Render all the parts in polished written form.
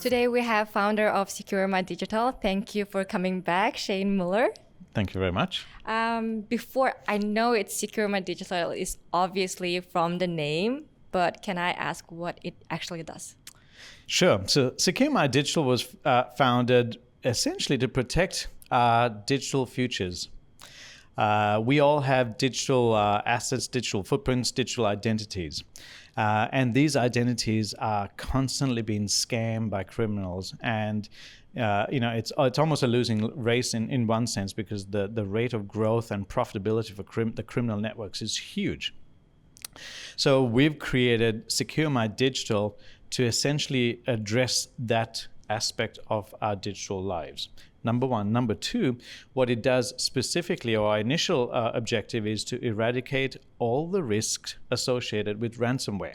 Today we have founder of Secure My Digital. Thank you for coming back, Shane Muller. Thank you very much. Before I know it's Secure My Digital is obviously from the name, but can I ask what it actually does? Sure. So Secure My Digital was founded essentially to protect digital futures. We all have digital assets, digital footprints, digital identities. And these identities are constantly being scammed by criminals. And it's almost a losing race in one sense, because the rate of growth and profitability for the criminal networks is huge. So we've created Secure My Digital to essentially address that aspect of our digital lives. Number one. Number two, what it does specifically, or our initial objective, is to eradicate all the risks associated with ransomware.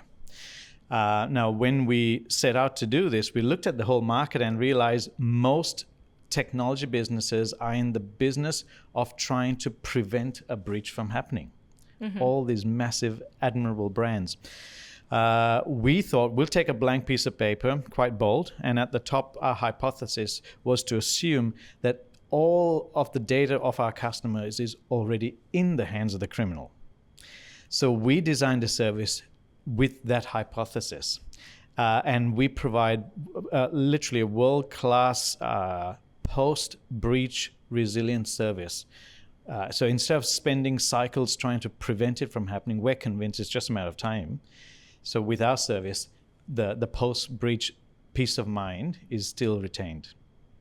Now, when we set out to do this, we looked at the whole market and realized most technology businesses are in the business of trying to prevent a breach from happening. Mm-hmm. All these massive, admirable brands. We thought we'll take a blank piece of paper, quite bold, and at the top, our hypothesis was to assume that all of the data of our customers is already in the hands of the criminal. So we designed a service with that hypothesis, and we provide literally a world-class post-breach resilience service. So instead of spending cycles trying to prevent it from happening, we're convinced it's just a matter of time. So with our service, the post-breach peace of mind is still retained.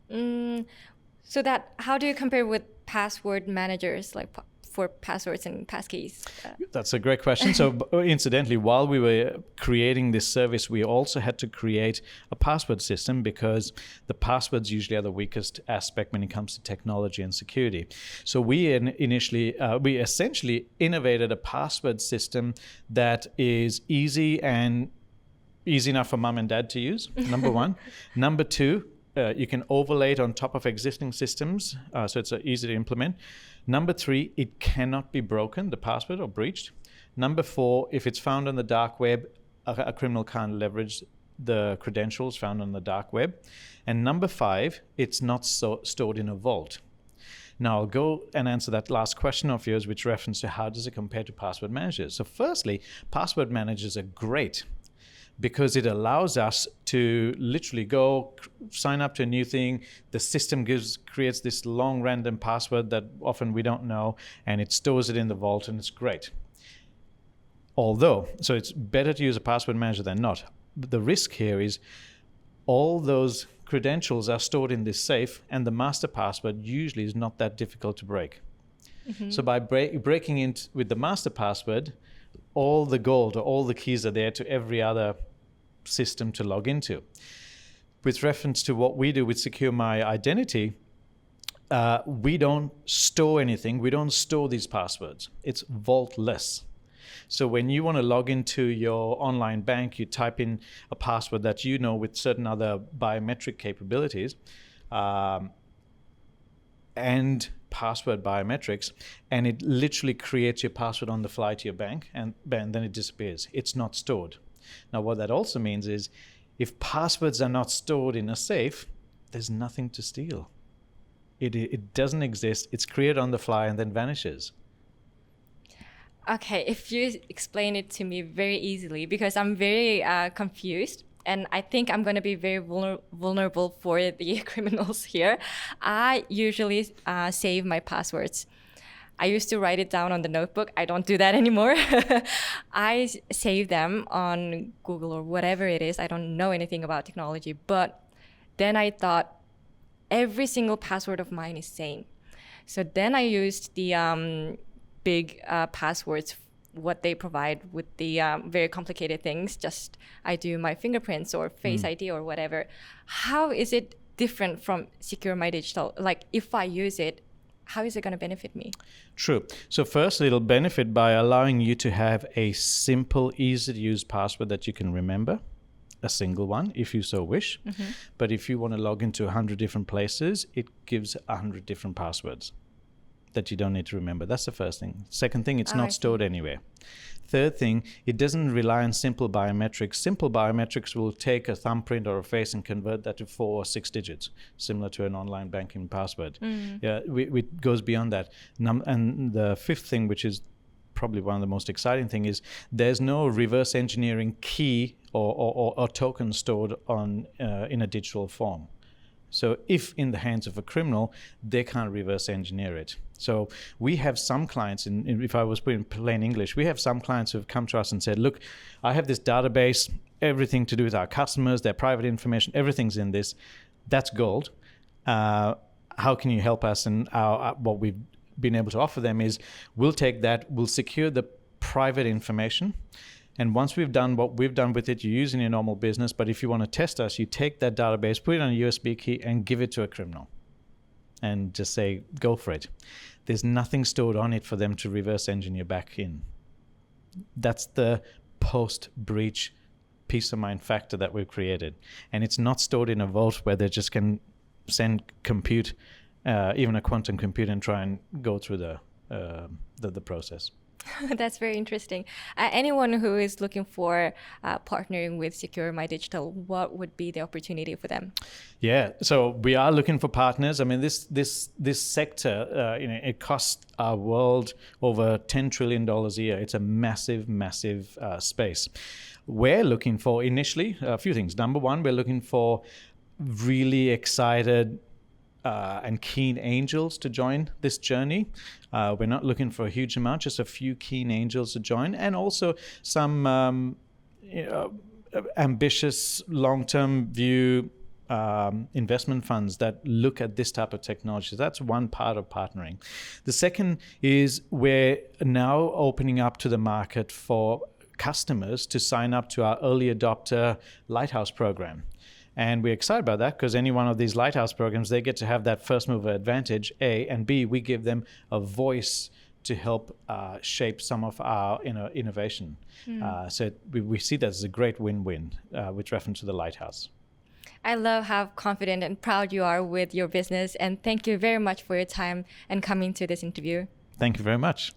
So how do you compare with password managers, like for passwords and passkeys? That's a great question. So incidentally, while we were creating this service, we also had to create a password system, because the passwords usually are the weakest aspect when it comes to technology and security. So we essentially innovated a password system that is easy enough for mom and dad to use, number one. Number two, you can overlay it on top of existing systems, so it's easy to implement. Number three, it cannot be broken, the password, or breached. Number four, if it's found on the dark web, a criminal can't leverage the credentials found on the dark web. And number five, it's not stored in a vault. Now I'll go and answer that last question of yours, which reference to how does it compare to password managers. So firstly, password managers are great, because it allows us to literally go sign up to a new thing. The system creates this long random password that often we don't know, and it stores it in the vault, and it's great. So it's better to use a password manager than not. But the risk here is all those credentials are stored in this safe, and the master password usually is not that difficult to break. Mm-hmm. So by breaking in with the master password, all the gold or all the keys are there to every other system to log into. With reference to what we do with Secure My Identity, we don't store anything. We don't store these passwords. It's vaultless. So when you want to log into your online bank, you type in a password that you know with certain other biometric capabilities, and password biometrics, and it literally creates your password on the fly to your bank, and then it disappears. It's not stored. Now, what that also means is if passwords are not stored in a safe, there's nothing to steal. It doesn't exist. It's created on the fly and then vanishes. Okay, if you explain it to me very easily, because I'm very confused. And I think I'm going to be very vulnerable for the criminals here. I usually save my passwords. I used to write it down on the notebook. I don't do that anymore. I save them on Google or whatever it is. I don't know anything about technology. But then I thought every single password of mine is same. So then I used the big passwords, what they provide with the very complicated things. Just I do my fingerprints or face ID or whatever. How is it different from Secure My Digital? Like if I use it, how is it going to benefit me? True. So first, it'll benefit by allowing you to have a simple, easy to use password that you can remember, a single one if you so wish. Mm-hmm. But if you want to log into 100 different places, it gives 100 different passwords that you don't need to remember. That's the first thing. Second thing, it's not stored anywhere. Third thing, it doesn't rely on simple biometrics. Simple biometrics will take a thumbprint or a face and convert that to 4 or 6 digits, similar to an online banking password. Yeah, it goes beyond that. And the fifth thing, which is probably one of the most exciting thing, is there's no reverse engineering key or token stored on in a digital form. So if in the hands of a criminal, they can't reverse engineer it. So we have some clients, if I was putting plain English, we have some clients who have come to us and said, look, I have this database, everything to do with our customers, their private information, everything's in this. That's gold. How can you help us? And what we've been able to offer them is we'll take that, we'll secure the private information. And once we've done what we've done with it, you use in your normal business. But if you want to test us, you take that database, put it on a USB key, and give it to a criminal. And just say, go for it. There's nothing stored on it for them to reverse engineer back in. That's the post-breach peace of mind factor that we've created. And it's not stored in a vault where they just can send compute, even a quantum computer, and try and go through the process. That's very interesting. Anyone who is looking for partnering with Secure My Digital, what would be the opportunity for them? Yeah, so we are looking for partners. I mean, this sector, it costs our world over $10 trillion a year. It's a massive, massive space. We're looking for initially a few things. Number one, we're looking for really excited and keen angels to join this journey. We're not looking for a huge amount, just a few keen angels to join, and also some ambitious long-term view investment funds that look at this type of technology. That's one part of partnering. The second is we're now opening up to the market for customers to sign up to our early adopter Lighthouse program. And we're excited about that because any one of these Lighthouse programs, they get to have that first mover advantage, A, and B, we give them a voice to help shape some of our innovation. So we see that as a great win-win with reference to the Lighthouse. I love how confident and proud you are with your business, and thank you very much for your time and coming to this interview. Thank you very much.